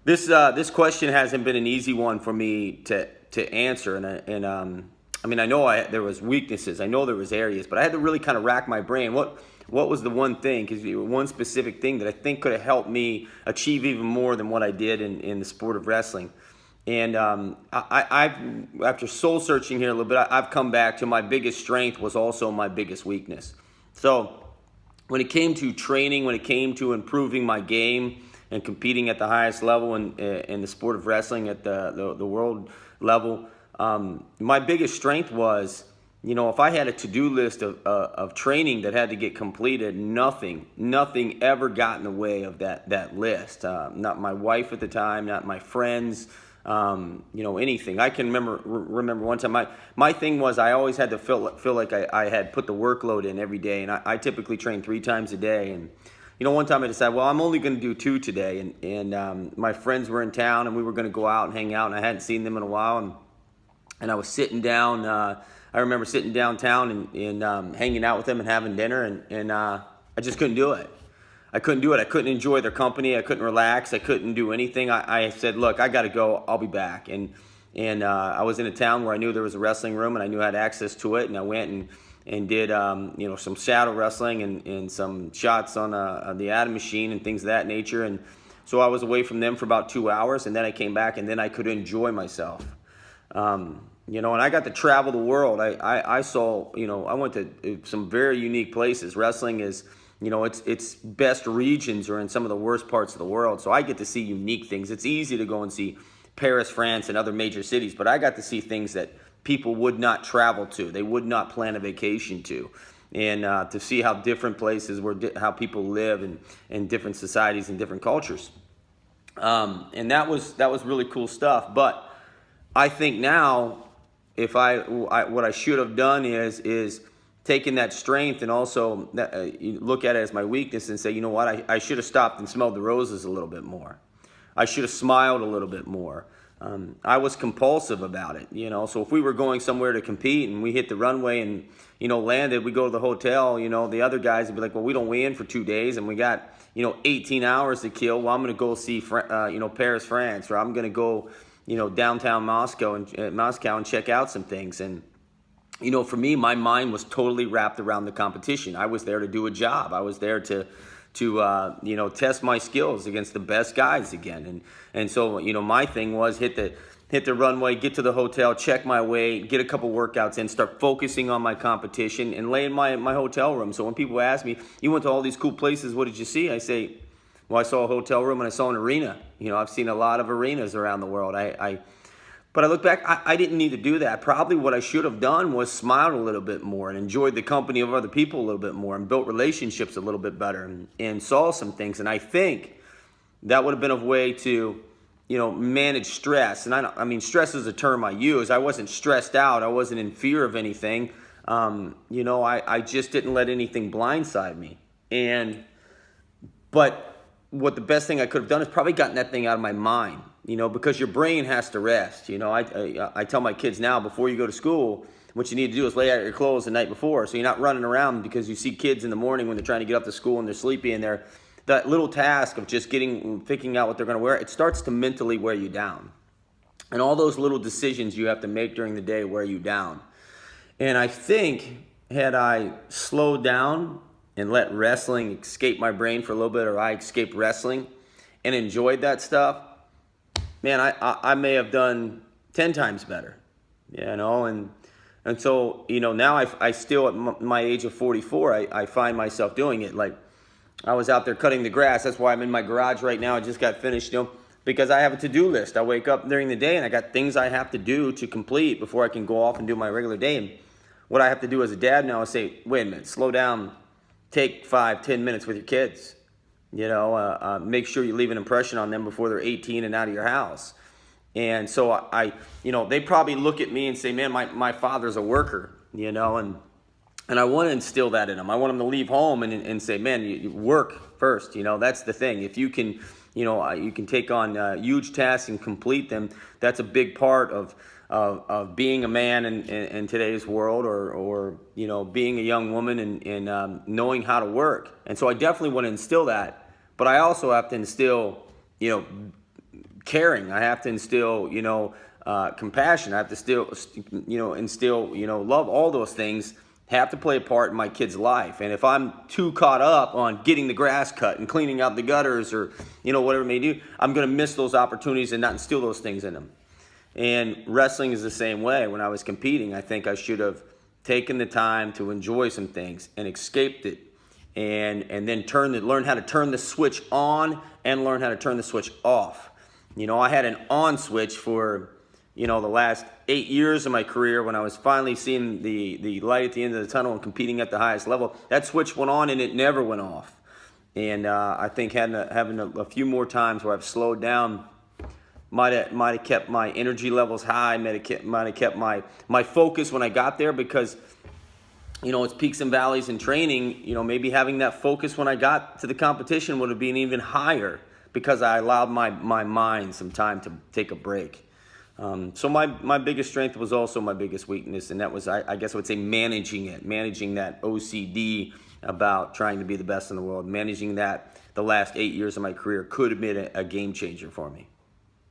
This question hasn't been an easy one for me to answer, I mean, I know there was weaknesses, I know there was areas, but I had to really kind of rack my brain. What was the one thing? Because one specific thing that I think could have helped me achieve even more than what I did in the sport of wrestling. And I've after soul searching here a little bit, I've come back to my biggest strength was also my biggest weakness. So when it came to training, when it came to improving my game and competing at the highest level in the sport of wrestling at the world level, my biggest strength was, if I had a to-do list of training that had to get completed, nothing ever got in the way of that list. Not my wife at the time, not my friends, anything. I can remember one time my thing was I always had to feel like I had put the workload in every day, and I typically train 3 times a day. And one time I decided, well, I'm only going to do 2 today, and my friends were in town, and we were going to go out and hang out, and I hadn't seen them in a while, and I was sitting down. I remember sitting downtown and hanging out with them and having dinner, and I just couldn't do it. I couldn't do it. I couldn't enjoy their company. I couldn't relax. I couldn't do anything. I said, look, I got to go. I'll be back. And I was in a town where I knew there was a wrestling room, and I knew I had access to it. And I went and did some shadow wrestling and some shots on the Atom Machine and things of that nature. And so I was away from them for about 2 hours, and then I came back, and then I could enjoy myself. And I got to travel the world. I saw, I went to some very unique places. Wrestling is, its best regions are in some of the worst parts of the world. So I get to see unique things. It's easy to go and see Paris, France, and other major cities, but I got to see things that people would not travel to. They would not plan a vacation to. And to see how different places how people live in different societies and different cultures. And that was really cool stuff. But I think now, if what I should have done is taken that strength and also look at it as my weakness and say, you know what, I should have stopped and smelled the roses a little bit more. I should have smiled a little bit more. I was compulsive about it, So if we were going somewhere to compete and we hit the runway and, landed, we go to the hotel, the other guys would be like, well, we don't weigh in for 2 days and we got, 18 hours to kill. Well, I'm going to go see, Paris, France, or I'm going to go, downtown Moscow and check out some things. And, for me, my mind was totally wrapped around the competition. I was there to do a job. I was there to test my skills against the best guys again. And so, my thing was hit the runway, get to the hotel, check my weight, get a couple workouts in, start focusing on my competition, and lay in my hotel room. So when people ask me, you went to all these cool places, what did you see? I say, well, I saw a hotel room and I saw an arena. I've seen a lot of arenas around the world. But I look back, I didn't need to do that. Probably what I should have done was smiled a little bit more and enjoyed the company of other people a little bit more and built relationships a little bit better and saw some things. And I think that would have been a way to, manage stress. And I mean, stress is a term I use. I wasn't stressed out. I wasn't in fear of anything. I just didn't let anything blindside me. But what the best thing I could have done is probably gotten that thing out of my mind. Because your brain has to rest. I tell my kids now, before you go to school, what you need to do is lay out your clothes the night before, so you're not running around, because you see kids in the morning when they're trying to get up to school and they're sleepy, and that little task of just picking out what they're going to wear, it starts to mentally wear you down. And all those little decisions you have to make during the day wear you down. And I think had I slowed down and let wrestling escape my brain for a little bit, or I escaped wrestling and enjoyed that stuff, man, I may have done 10 times better, and so, now I still, at my age of 44, I find myself doing it. Like, I was out there cutting the grass. That's why I'm in my garage right now. I just got finished, because I have a to-do list. I wake up during the day and I got things I have to do to complete before I can go off and do my regular day. And what I have to do as a dad now is say, wait a minute, slow down, take 5-10 minutes with your kids. Make sure you leave an impression on them before they're 18 and out of your house. And so they probably look at me and say, man, my father's a worker, and I want to instill that in them. I want them to leave home and say, man, you work first. That's the thing. If you can, you can take on huge tasks and complete them. That's a big part of being a man in today's world, or being a young woman and knowing how to work. And so I definitely want to instill that. But I also have to instill, caring. I have to instill, compassion. I have to instill, love. All those things have to play a part in my kid's life. And if I'm too caught up on getting the grass cut and cleaning out the gutters or, whatever it may do, I'm going to miss those opportunities and not instill those things in them. And wrestling is the same way. When I was competing, I think I should have taken the time to enjoy some things and escaped it, and then learn how to turn the switch on and learn how to turn the switch off. I had an on switch for the last 8 years of my career. When I was finally seeing the light at the end of the tunnel and competing at the highest level, that switch went on and it never went off. And I think having a few more times where I've slowed down might have kept my energy levels high, might have kept my focus when I got there, because it's peaks and valleys in training. Maybe having that focus when I got to the competition would have been even higher, because I allowed my mind some time to take a break. So my biggest strength was also my biggest weakness, and that was, I guess I would say, managing that OCD about trying to be the best in the world. Managing that the last 8 years of my career could have been a game changer for me.